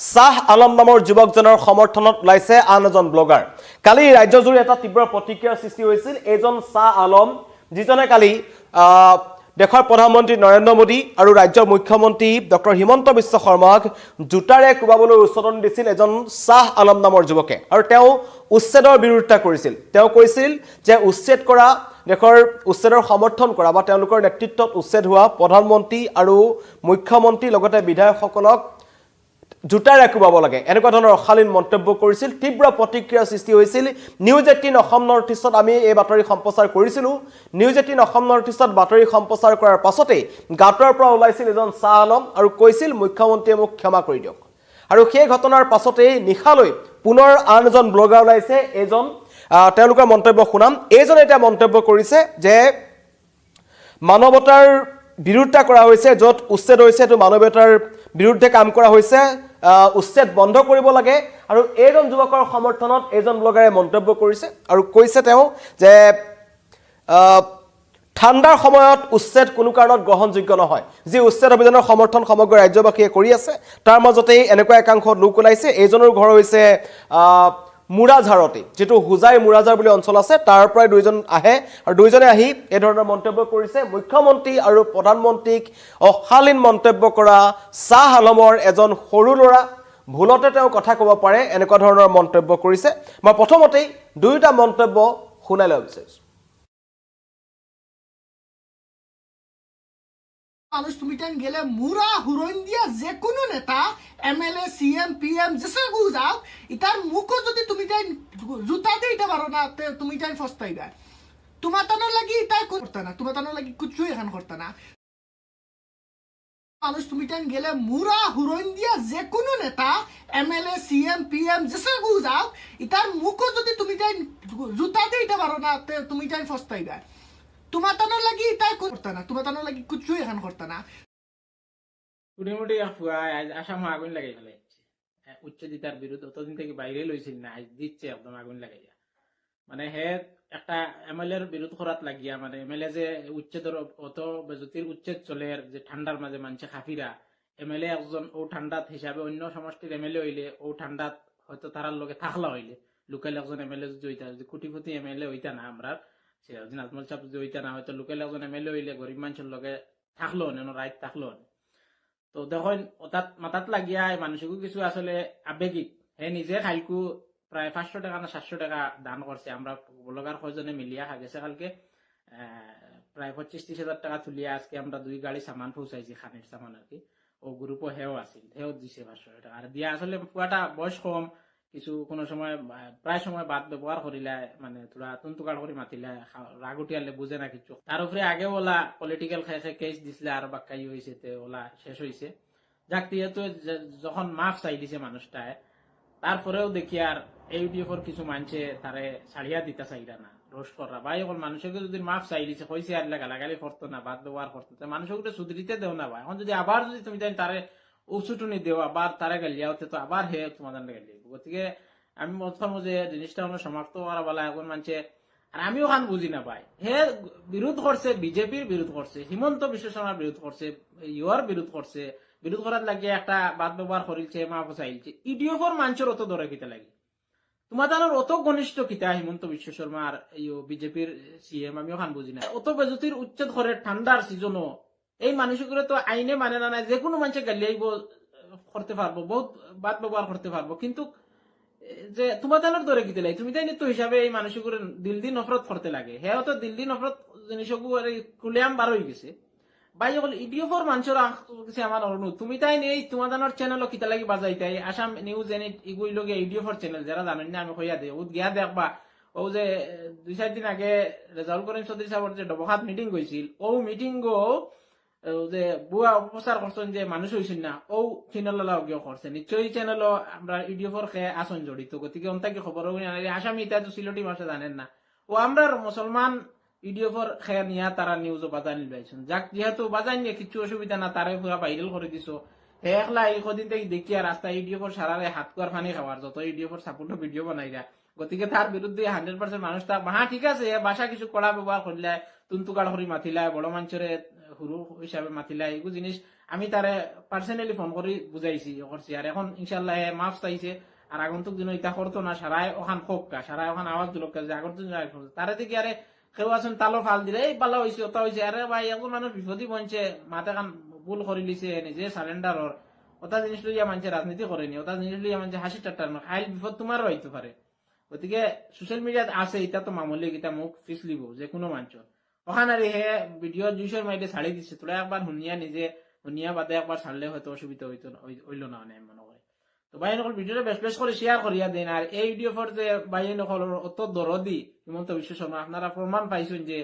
শাহ আলম নামৰ যুৱকজনৰ সমৰ্থনত ওলাইছে আন এজন ব্লগাৰ। কালি ৰাজ্যজুৰি এটা তীব্ৰ প্ৰতিক্ৰিয়াৰ সৃষ্টি হৈছিল। এজন শাহ আলম যিজনে কালি দেশৰ প্ৰধানমন্ত্ৰী নৰেন্দ্ৰ মোদী আৰু ৰাজ্যৰ মুখ্যমন্ত্ৰী ডক্টৰ হিমন্ত বিশ্ব শৰ্মাক জোতাৰে কোবাবলৈ উচতনি দিছিল এজন শাহ আলম নামৰ যুৱকে, আৰু তেওঁ উচ্ছেদৰ বিৰোধিতা কৰিছিল। তেওঁ কৈছিল যে উচ্ছেদ কৰা দেশৰ উচ্ছেদৰ সমৰ্থন কৰা বা তেওঁলোকৰ নেতৃত্বত উচ্ছেদ হোৱা প্ৰধানমন্ত্ৰী আৰু মুখ্যমন্ত্ৰী লগতে বিধায়কসকলক জোতাৰে কোবাব লাগে, এনেকুৱা ধৰণৰ অশালীন মন্তব্য কৰিছিল। তীব্ৰ প্ৰতিক্ৰিয়াৰ সৃষ্টি হৈছিল। নিউজ 18 অসম নৰ্থ ইষ্টত আমি এই বাতৰি সম্প্ৰচাৰ কৰিছিলোঁ। নিউজ 18 অসম নৰ্থ ইষ্টত বাতৰি সম্প্ৰচাৰ কৰাৰ পাছতেই গাঁতৰ পৰা ওলাইছিল এজন শাহ আলম আৰু কৈছিল মুখ্যমন্ত্ৰীয়ে মোক ক্ষমা কৰি দিয়ক। আৰু সেই ঘটনাৰ পাছতেই নিশালৈ পুনৰ আন এজন ব্লগাৰ ওলাইছে। তেওঁলোকৰ মন্তব্য শুনাম। এইজনে এতিয়া মন্তব্য কৰিছে যে মানৱতাৰ বিৰোধিতা কৰা হৈছে, য'ত উচ্ছেদ হৈছে সেইটো মানৱতাৰ বিৰুদ্ধে কাম কৰা হৈছে, উচ্ছেদ বন্ধ কৰিব লাগে। আৰু এইজন যুৱকৰ সমৰ্থনত এইজন ব্লগাৰে মন্তব্য কৰিছে আৰু কৈছে তেওঁ যে ঠাণ্ডাৰ সময়ত উচ্ছেদ কোনো কাৰণত গ্ৰহণযোগ্য নহয়। যি উচ্ছেদ অভিযানৰ সমৰ্থন সমগ্ৰ ৰাজ্যবাসীয়ে কৰি আছে, তাৰ মাজতেই এনেকুৱা একাংশ লোক ওলাইছে। এইজনৰ ঘৰ হৈছে মুৰাঝাৰতে, যিটো হোজাই মুৰাঝাৰ বুলি অঞ্চল আছে, তাৰ পৰাই দুইজন আহে আৰু দুইজনে আহি এই ধৰণৰ মন্তব্য কৰিছে। মুখ্যমন্ত্ৰী আৰু প্ৰধানমন্ত্ৰীক অশালীন মন্তব্য কৰা শাহ আলমৰ এজন সৰু ল'ৰা, ভুলতে তেওঁ কথা ক'ব পাৰে, এনেকুৱা ধৰণৰ মন্তব্য কৰিছে। মই প্ৰথমতেই দুয়োটা মন্তব্য শুনাই ল'ব বিচাৰিছোঁ। মানুষ তুমি টাইম গেলে মুরা হুরইন দিয়া যে কোনো নেতা এমএলএ সিএম পিএম যেসে গু যাও ইটার মুখও যদি তুমি টাইম জুতা দিয়ে দিতে পারো না তুমি টাইম ফস্তাইবা। তোমার তানোর লাগি ইটাই করতে না, তোমার তানোর লাগি কিছু এখান করতে না। মানুষ তুমি টাইম গেলে মুরা হুরইন দিয়া যে কোনো নেতা এমএলএ সিএম পিএম যেসে গু যাও ইটার মুখও যদি তুমি টাইম জুতা দিয়ে দিতে পারো না তুমি টাইম ফস্তাইবা। তোমার তানোর লাগি ইটাই করতে না, তোমার তানোর লাগি কিছু এখান করতে না। মোটামুটি আসাম আগুন লাগাই ফেলে উচ্ছেদিতার বিরুদ্ধে অতদিন থেকে বাইরে লইছিল না, আজ দিচ্ছে একদম আগুন লাগাইয়া। মানে হে একটা এমএলএ এর বিরোধ করাত লাগিয়া, মানে এমএলএ যে উচ্ছেদের অত বেজতির উচ্ছেদ চলে যে ঠান্ডার মাঝে মানুষে খাফিরা, এমএলএ একজন ও ঠান্ডাত হিসাবে অন্য সমষ্টির এমএলএ হইলে ও ঠান্ডাত হয়তো তারার লগে থাকলা হইলে লোকাল একজন এমএলএ যদি হইতা, যদি কোটিপতি এমএলএ হইতা না, আমরা নাজমুল সাহেব যদি হইতা না, হয়তো লোকাল একজন এমএলএ হইলে গরিব মানুষের লগে থাকলো রাইট থাকলো। তো দেখুন ওটাত মাথাত লাগিয়া মানুষকে কিছু আসলে আবেগিক, হে নিজে খাইকু প্রায় 500 টাকা না 700 টাকা দান করছে। আমরা ব্লগার কয়জনে মিলিয়া গেছে কালকে প্রায় 25-30 হাজার টাকা তুলিয়া আজকে আমরা 2 গাড়ি সামান পৌঁছাইছি, খানির সামান আর কি। ও গ্রুপও হেও আছিল, হেও দিছে 500 টাকা। আর দিয়া আসলে পুয়াটা বয়স কম, কিছু কোনো সময় প্রায় সময় বাদ ব্যবহার করিলা, মানে তোরা তুন্তুকার করে মাতিলা, রাগ উঠিয়ালে বুঝে না কিছু। তার উপরে আগে ওলা পলিটিক্যাল কেস দিছিলে আর বাক্কাই হয়েছে, ওলা শেষ হয়েছে। যাক দিয়ে তো যখন মাফ চাই দিছে মানুষটায়, তারপরেও দেখি আর ইউটিউবের কিছু মানুষে তারে ছাড়িয়া দিতে চাইরা না, রোস্ট করা ভাই। এখন মানুষকে যদি মাফ চাই দিছে কইছে আর গালাগালি করতো না, বাদ ব্যবহার করতো, মানুষকে সুধরিতে দেও না ভাই। এখন যদি আবার যদি তুমি তারে উচুটুনি দেও, আবার তারা গালিয়া হতে, তো আবার হে তোমাদের গালিয়া। গতিকে আমি বলতাম যে জিনিসটা হলো সমাপ্ত করা বলা। এখন মানছে আর আমিও খান বুঝি না ভাই, হে বিরোধ করছে, বিজেপির বিরোধ করছে, হিমন্ত বিশ্ব শর্মার বিরোধ করছে, ইউর বিরোধ করছে, বিরোধ করার লাগিয়ে একটা বাদ ব্যবহার করিলছে, মা চাইছে। ইডিওফর মানুষের অত দরে কিতা লাগে, তোমাদের অত ঘনিষ্ঠ কিতা হিমন্ত বিশ্ব শর্মা আর বিজেপির সিএম, আমিও খান বুঝি না। অত বেজতির উচ্ছেদ করে ঠান্ডার সিজনও এই মানুষগুলো তো আইনে মানে না, যে কোনো মানুষের গালিয়াইব করতে পারবো, বহুত বাদ ব্যবহার করতে পারবো, কিন্তু যে তোমাদের দরে কিতে লাগে, তুমি তাই তো হিসাবে এই মানুষগুলো দিল দিন নফরত করতে লাগে। হ্যাঁ তো দিল দিন নফরত জিনিসগুলো খুলেআম বার হয়ে গেছে ভাই। যখন ইডিওফর মানুষের কাছে আমার অনুরোধ, তুমি তাই এই তোমাদের চ্যানেল কিতা লাগি বাজাই তাই আসাম নিউজ এগুই লগে ইডিওফর চ্যানেল যারা জানেন না, আমি কইয়া দিই ও গিয়া দেখবা। ও যে 2-4 দিন আগে রেজাউল করিম চৌধুরী সাহেবের যে ডবহাত মিটিং হয়েছিল, ও মিটিং যে বুয়া অপপ্রচার করছেন যে মানুষ হয়েছিল না, ও চ্যানেল করছে। নিশ্চয়ই চ্যানেল আমরা ইডিওফর খেয়ে আসন জড়িত। গতিকে অন্তাকে খবর আসামি এটা তো সিলটি মাসে জানেন না, ও আমরা মুসলমান ইডিওফর খেয়ে নিয়ে তারা নিউজও বাজার নিলাইছেন। যাক যেহেতু বাজার নিয়ে কিছু অসুবিধা না, তারাই পুরা ভাইরাল করে দিছো। হে একলা এই কদিন থেকে দেখি আর রাস্তায় ইডিওফর সারারে হাত কুয়ার ফানি খাওয়ার যত ইডিওফর সাপোর্ট ভিডিও বানাইরা। গতিকে তার বিরুদ্ধে 100% মানুষ তা হ্যাঁ ঠিক আছে, ভাষা কিছু কড়া ব্যবহার করলে, তুন্তুকার করে মাতিলা, বড় মানুষের হুরু হিসাবে মাতিলা, এগুলো জিনিস আমি তারে পার্সোনালি ফোন করে বুঝাইছি করছি আর এখন ইনশাল্লাহ মাফ চাইছে আর আগন্তুক দিন ইটা করতো না সারাই ওখান খোকা সারাই ওখান আওয়াজ দিল যে আগন্তুক তারে থেকে আরে কেউ আছেন তালো ফাল দিলে এই পালা হয়েছে ওটা হয়েছে আরে ভাই এখন মানুষ বিপদই বনছে মাথা খান ভুল করে লিছে নিজে সারেন্ডার হর ওটা জিনিস লইয়া মানছে রাজনীতি করেনি ওটা জিনিস লইয়া মানছে হাসি টাট্টার না খাইল বিপদ তোমারও হইতে পারে গতিকে সোশ্যাল মিডিয়াত আছে এটা তো মামুলি এটা মুখ ফিসলিব যে কোনো মানুষ ওখানে আর হে ভিডিও 200 মাইলে ছাড়ি দিচ্ছে তোরা একবার শুনিয়া নিজে শুনিয়া বাদে একবার ছাড়লে হয়তো অসুবিধা হইল না অনেক মনে করে তো ভাই নকল ভিডিওটা বেশ করে শেয়ার করিয়া দেন আর এই ভিডিও ফর যে ভাই নকল অত দরদি হিমন্ত বিশ্ব শর্মা আপনারা প্রমাণ পাইছেন যে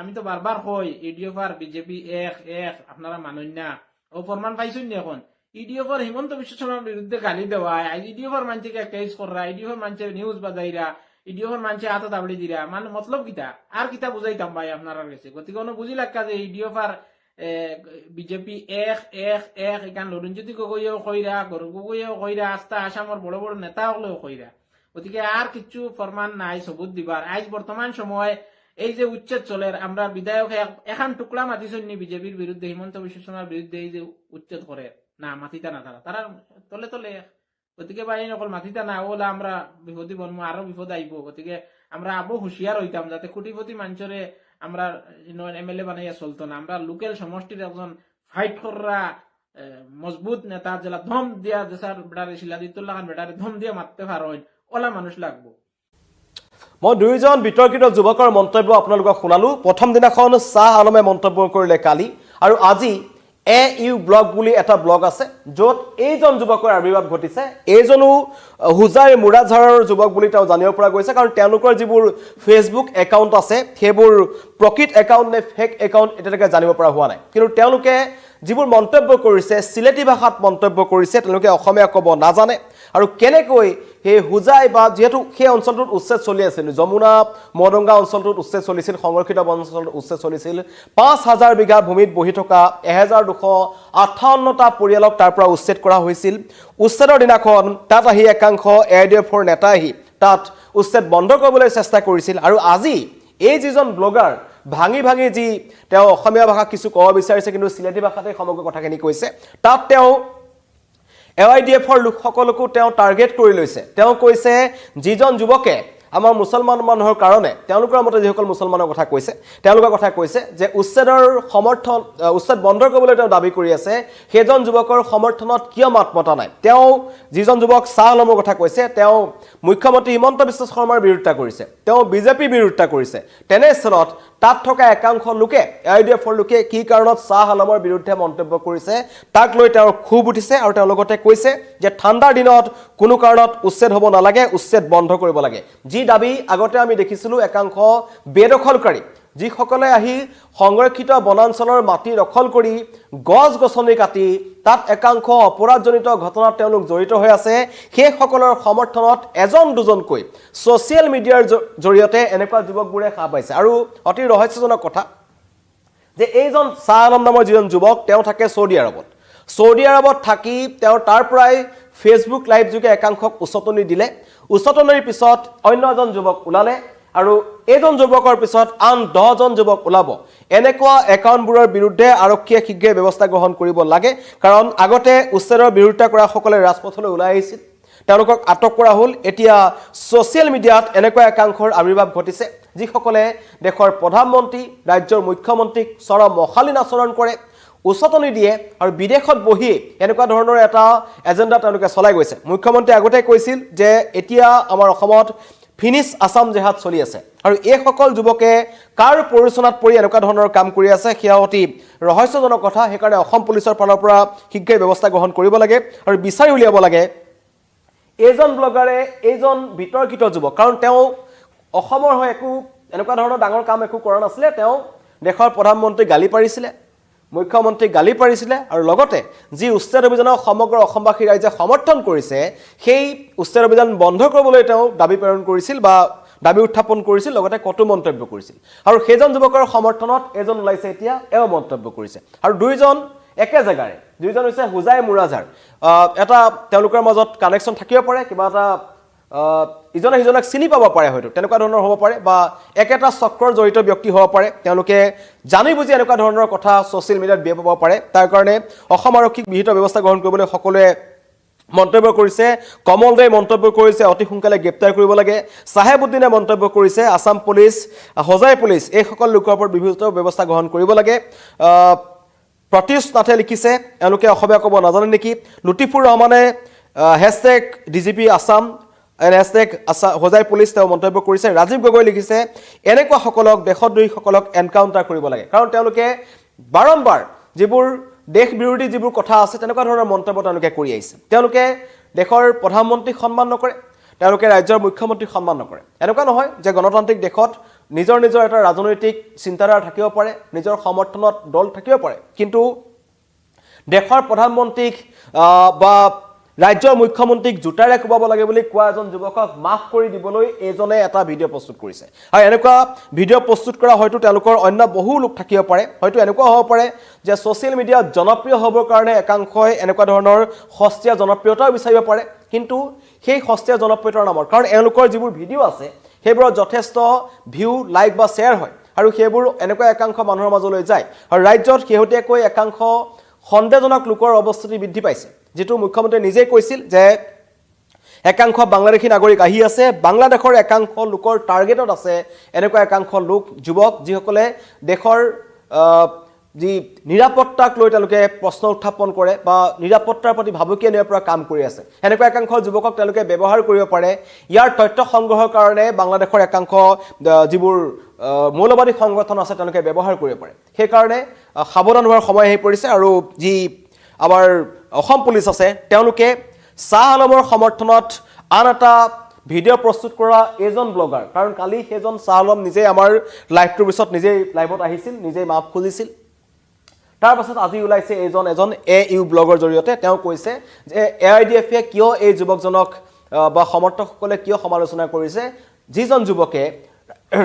আমি তো বারবার কই ইডিওফার বিজেপি এক আপনারা মানেন না ও প্রমাণ পাইছেন না এখন ইডিওফার হিমন্ত বিশ্ব শর্মার বিরুদ্ধে গালি দেওয়া ইডিওফার মানছে কেস করা ইডিওফার মানছে নিউজ বাজাইরা ইডিওফার মানছে হাতে দাবড়ি দিরা মানে মতলব কিতা আর কিতা বুঝাইতাম ভাই আপনারা কাছে গতিকে কোনো বুঝি লাগা যে ইডিওফার বিজেপি এক এখান লরুণজ্যোতি গগৈও কইরা গৌরব গগৈও কইরা আস্থা আসামর বড় বড় নেতা হলেও কইরা গতিকে আর কিছু প্রমাণ নাই সবুত দিবার আজ বর্তমান সময় এই যে উচ্ছেদ চলে আমরা বিধায়ক এখন টুকলা মাতিছেন বিজেপির বিরুদ্ধে হিমন্ত বিশ্ব শর্মার বিরুদ্ধে এই যে উচ্ছেদ করে না মাতিতা না তারা তলে তলে গতিকে ভাই নকল মাতিতা না ওলা আমরা বিপদী বনবো আরো বিপদ আইব গতিকে আমরা আবো হুঁশিয়ার হইতাম যাতে কোটিপতি মানুষরে আমরা এমএলএ বানাইয়া চলতো না আমরা লোকাল সমষ্টির একজন ফাইট করা মজবুত নেতা যেটা ধম দিয়া দেশার বেটারে শিলাদিতুল্লাহ খান বেটারে ধম দিয়া মারতে পারো ওলা মানুষ লাগবো মই দুইজন বিতৰ্কিত যুৱকৰ মন্তব্য আপোনালোকক শুনালো প্ৰথম দিনাখন শাহ আলমে মন্তব্য কৰিলে কালি আৰু আজি ইউ ব্লগ বুলি এটা ব্লগ আছে য'ত এইজন যুৱকৰ আবিৰ্ভাৱ ঘটিছে এইজনো হুজাই মুৰাঝাৰৰ যুৱক বুলি তেওঁ জানিব পৰা গৈছে কাৰণ তেওঁলোকৰ যিবোৰ ফেচবুক একাউণ্ট আছে সেইবোৰ প্ৰকৃত একাউণ্ট নে ফেক একাউণ্ট এতিয়ালৈকে জানিব পৰা হোৱা নাই কিন্তু তেওঁলোকে যিবোৰ মন্তব্য কৰিছে সিলেটি ভাষাত মন্তব্য কৰিছে তেওঁলোকে অসমীয়া ক'ব নাজানে আৰু কেনেকৈ সেই হুজাই বা যেহেতু সেই অঞ্চলটোত উচ্ছেদ চলি আছিল যমুনা মৰডঙ্গা অঞ্চলটোত উচ্ছেদ চলিছিল সংৰক্ষিত বন অঞ্চলত উচ্ছেদ চলিছিল 5000 বিঘা ভূমিত বহি থকা 1258টা পৰিয়ালক তাৰ পৰা উচ্ছেদ কৰা হৈছিল উচ্ছেদৰ দিনাখন তাত আহি একাংশ এআইডিএফৰ নেতা আহি তাত উচ্ছেদ বন্ধ কৰিবলৈ চেষ্টা কৰিছিল আৰু আজি এই যিজন ব্লগাৰ ভাঙি যি তেওঁ অসমীয়া ভাষা কিছু ক'ব বিচাৰিছে কিন্তু সিলেটি ভাষাতে সমগ্ৰ কথাখিনি কৈছে তাত তেওঁ এআইডিএফৰ লোকসকলকো তেওঁ টাৰ্গেট কৰি লৈছে তেওঁ কৈছে যিজন যুৱকে আমাৰ মুছলমান মানুহৰ কাৰণে তেওঁলোকৰ মতে যিসকল মুছলমানৰ কথা কৈছে তেওঁলোকৰ কথা কৈছে যে উচ্ছেদৰ সমৰ্থন উচ্ছেদ বন্ধ কৰিবলৈ তেওঁ দাবী কৰি আছে সেইজন যুৱকৰ সমৰ্থনত কিয় মাত মতা নাই তেওঁ যিজন যুৱক শাহ আলমৰ কথা কৈছে তেওঁ মুখ্যমন্ত্ৰী হিমন্ত বিশ্ব শৰ্মাৰ বিৰোধিতা কৰিছে তেওঁ বিজেপি বিৰোধিতা কৰিছে তেনেস্থলত তাত থকা একাংশ লোকে আইডিএফৰ লোকে কি কাৰণত শাহ আলমৰ বিৰুদ্ধে মন্তব্য কৰিছে তাক লৈ তেওঁৰ খুব উঠিছে আৰু তেওঁ লগতে কৈছে যে ঠাণ্ডাৰ দিনত কোনো কাৰণত উচ্ছেদ হ'ব নালাগে উচ্ছেদ বন্ধ কৰিব লাগে যি দাবী আগতে আমি দেখিছিলো একাংশ বেদখলকাৰী যিসকলে আহি সংৰক্ষিত বনাঞ্চলৰ মাটি দখল কৰি গছ গছনি কাটি তাত একাংশ অপৰাধজনিত ঘটনাত তেওঁলোক জড়িত হৈ আছে সেই সকলৰ সমৰ্থনত এজন দুজনকৈ সোশ্যাল মিডিয়াৰ জৰিয়তে এনেকুৱা যুৱকবোৰে খা পাইছে আৰু অতি ৰহস্যজনক কথা যে এইজন শাহ আলম নামৰ যিজন যুৱক তেওঁ থাকে সৌদি আৰবত থাকি তেওঁ তাৰ পৰাই ফেচবুক লাইভ যোগে একাংশক উচতনি দিলে উচতনিৰ পিছত অন্য এজন যুৱক ওলালে আৰু এইজন যুৱকৰ পিছত আন 10 জন যুৱক ওলাব এনেকুৱা একাউণ্টবোৰৰ বিৰুদ্ধে আৰক্ষীয়ে শীঘ্ৰে ব্যৱস্থা গ্ৰহণ কৰিব লাগে কাৰণ আগতে উচ্ছেদৰ বিৰোধিতা কৰা সকলে ৰাজপথলৈ ওলাই আহিছিল তেওঁলোকক আটক কৰা হ'ল এতিয়া সোশ্যাল মিডিয়াত এনেকুৱা একাংশৰ আবিৰ্ভাৱ ঘটিছে যিসকলে দেশৰ প্ৰধানমন্ত্ৰী ৰাজ্যৰ মুখ্যমন্ত্ৰীক চৰম মহালীন আচৰণ কৰে উচতনি দিয়ে আৰু বিদেশত বহি এনেকুৱা ধৰণৰ এটা এজেন্ডা তেওঁলোকে চলাই গৈছে মুখ্যমন্ত্ৰী আগতে কৈছিল যে এতিয়া আমাৰ অসমত ফিনিশ আসাম জেহাদ চলি আছে আৰু এই সকল যুৱকে কাৰ পৰিচনাত পৰি এনেকুৱা ধৰণৰ কাম কৰি আছে সেয়া অতি ৰহস্যজনক কথা সেইকাৰণে অসম পুলিচৰ ফালৰ পৰা শীঘ্ৰে ব্যৱস্থা গ্ৰহণ কৰিব লাগে আৰু বিচাৰি উলিয়াব লাগে এইজন ব্লগাৰে এইজন বিতৰ্কিত যুৱক কাৰণ তেওঁ অসমৰ হৈ একো এনেকুৱা ধৰণৰ ডাঙৰ কাম একো কৰা নাছিলে তেওঁ দেশৰ প্ৰধানমন্ত্ৰী গালি পাৰিছিলে মুখ্যমন্ত্ৰী গালি পাৰিছিলে আৰু লগতে যি উচ্ছেদ অভিযানক সমগ্ৰ অসমবাসী ৰাইজে সমৰ্থন কৰিছে সেই উচ্ছেদ অভিযান বন্ধ কৰিবলৈ তেওঁ দাবী প্ৰেৰণ কৰিছিল বা দাবী উত্থাপন কৰিছিল লগতে কটু মন্তব্য কৰিছিল আৰু সেইজন যুৱকৰ সমৰ্থনত এজন ওলাইছে এতিয়া এও মন্তব্য কৰিছে আৰু দুইজন একে জাগাৰে দুইজন হৈছে হুজাই মুৰাঝাৰ এটা তেওঁলোকৰ মাজত কানেকশ্যন থাকিব পাৰে কিবা এটা ইজনে সিজনক চিনি পাব পাৰে হয়তো তেনেকুৱা ধৰণৰ হ'ব পাৰে বা একেটা চক্ৰৰ জড়িত ব্যক্তি হ'ব পাৰে তেওঁলোকে জানি বুজি এনেকুৱা ধৰণৰ কথা ছ'চিয়েল মিডিয়াত বিয়পাব পাৰে তাৰ কাৰণে অসম আৰক্ষীক বিহিত ব্যৱস্থা গ্ৰহণ কৰিবলৈ সকলোৱে মন্তব্য কৰিছে কমল দে মন্তব্য কৰিছে অতি সোনকালে গ্ৰেপ্তাৰ কৰিব লাগে সাহেবউদ্দিনে মন্তব্য কৰিছে আসাম পুলিচ হোজাই পুলিচ এই সকল লোকৰ ওপৰত বিহিত ব্যৱস্থা গ্ৰহণ কৰিব লাগে প্ৰতীশ নাথে লিখিছে এওঁলোকে অসমীয়া ক'ব নাজানে নেকি লুটিফুৰ ৰহমানে #ডিজিপি আসাম হোজাই পুলিচ তেওঁ মন্তব্য কৰিছে ৰাজীৱ গগৈ লিখিছে এনেকুৱা সকলক দেশদ্ৰোহী সকলক এনকাউণ্টাৰ কৰিব লাগে কাৰণ তেওঁলোকে বাৰম্বাৰ যিবোৰ দেশ বিৰোধী যিবোৰ কথা আছে তেনেকুৱা ধৰণৰ মন্তব্য তেওঁলোকে কৰি আহিছে তেওঁলোকে দেশৰ প্ৰধানমন্ত্ৰীক সন্মান নকৰে তেওঁলোকে ৰাজ্যৰ মুখ্যমন্ত্ৰীক সন্মান নকৰে এনেকুৱা নহয় যে গণতান্ত্ৰিক দেশত নিজৰ এটা ৰাজনৈতিক চিন্তাধাৰা থাকিব পাৰে নিজৰ সমৰ্থনত দল থাকিব পাৰে কিন্তু দেশৰ প্ৰধানমন্ত্ৰীক বা ৰাজ্যৰ মুখ্যমন্ত্ৰীক জোতাৰে কোবাব লাগে বুলি কোৱা এজন যুৱকক মাফ কৰি দিবলৈ এজনে এটা ভিডিঅ' প্ৰস্তুত কৰিছে আৰু এনেকুৱা ভিডিঅ' প্ৰস্তুত কৰা হয়তো তেওঁলোকৰ অন্য বহু লোক থাকিব পাৰে হয়তো এনেকুৱা হ'ব পাৰে যে ছ'চিয়েল মিডিয়াত জনপ্ৰিয় হ'বৰ কাৰণে একাংশই এনেকুৱা ধৰণৰ সস্তীয়া জনপ্ৰিয়তাও বিচাৰিব পাৰে কিন্তু সেই সস্তীয়া জনপ্ৰিয়তাৰ নামত কাৰণ এওঁলোকৰ যিবোৰ ভিডিঅ' আছে সেইবোৰত যথেষ্ট ভিউ লাইক বা শ্বেয়াৰ হয় আৰু সেইবোৰ এনেকুৱা একাংশ মানুহৰ মাজলৈ যায় আৰু ৰাজ্যত শেহতীয়াকৈ একাংশ সন্দেহজনক লোকৰ অৱস্থিতি বৃদ্ধি পাইছে যেটো মুখ্যমন্ত্ৰীয়ে নিজে কৈছিল যে একাংশ বাংলাদেশী নাগৰিক আহি আছে বাংলাদেশৰ একাংশ লোকৰ টাৰ্গেটত আছে এনেকুৱা একাংশ লোক যুৱক যিসকলে দেশৰ যি নিৰাপত্তাক লৈ তেওঁলোকে প্ৰশ্ন উত্থাপন কৰে বা নিৰাপত্তাৰ প্ৰতি ভাবুকি আনিবৰ পৰা কাম কৰি আছে এনেকুৱা একাংশ যুৱকক তেওঁলোকে ব্যৱহাৰ কৰিব পাৰে ইয়াৰ তথ্য সংগ্ৰহৰ কাৰণে বাংলাদেশৰ একাংশ যিবোৰ মৌলবাদী সংগঠন আছে তেওঁলোকে ব্যৱহাৰ কৰিব পাৰে সেই কাৰণে সাৱধান হোৱাৰ সময় আহি পৰিছে আৰু যি আমাৰ অসম পুলিচ আছে তেওঁলোকে শাহ আলমৰ সমৰ্থনত আন এটা ভিডিঅ' প্ৰস্তুত কৰা এজন ব্লগাৰ কাৰণ কালি সেইজন শাহ আলম নিজে আমাৰ লাইভটোৰ পিছত নিজেই লাইভত আহিছিল নিজেই মাফ খুজিছিল তাৰ পাছত আজি ওলাইছে এজন AU ব্লগৰ জৰিয়তে তেওঁ কৈছে যে AIDF-এ কিয় এই যুৱকজনক বা সমৰ্থকসকলে কিয় সমালোচনা কৰিছে যিজন যুৱকে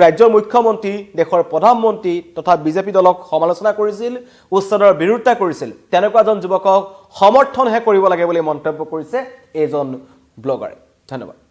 ৰাজ্যৰ মুখ্যমন্ত্ৰী দেশৰ প্ৰধানমন্ত্ৰী তথা বিজেপি দলক সমালোচনা কৰিছিল উচ্ছেদৰ বিৰোধিতা কৰিছিল তেনেকুৱা এজন যুৱকক সমৰ্থনহে কৰিব লাগে বুলি মন্তব্য কৰিছে এজন ব্লগাৰে ধন্যবাদ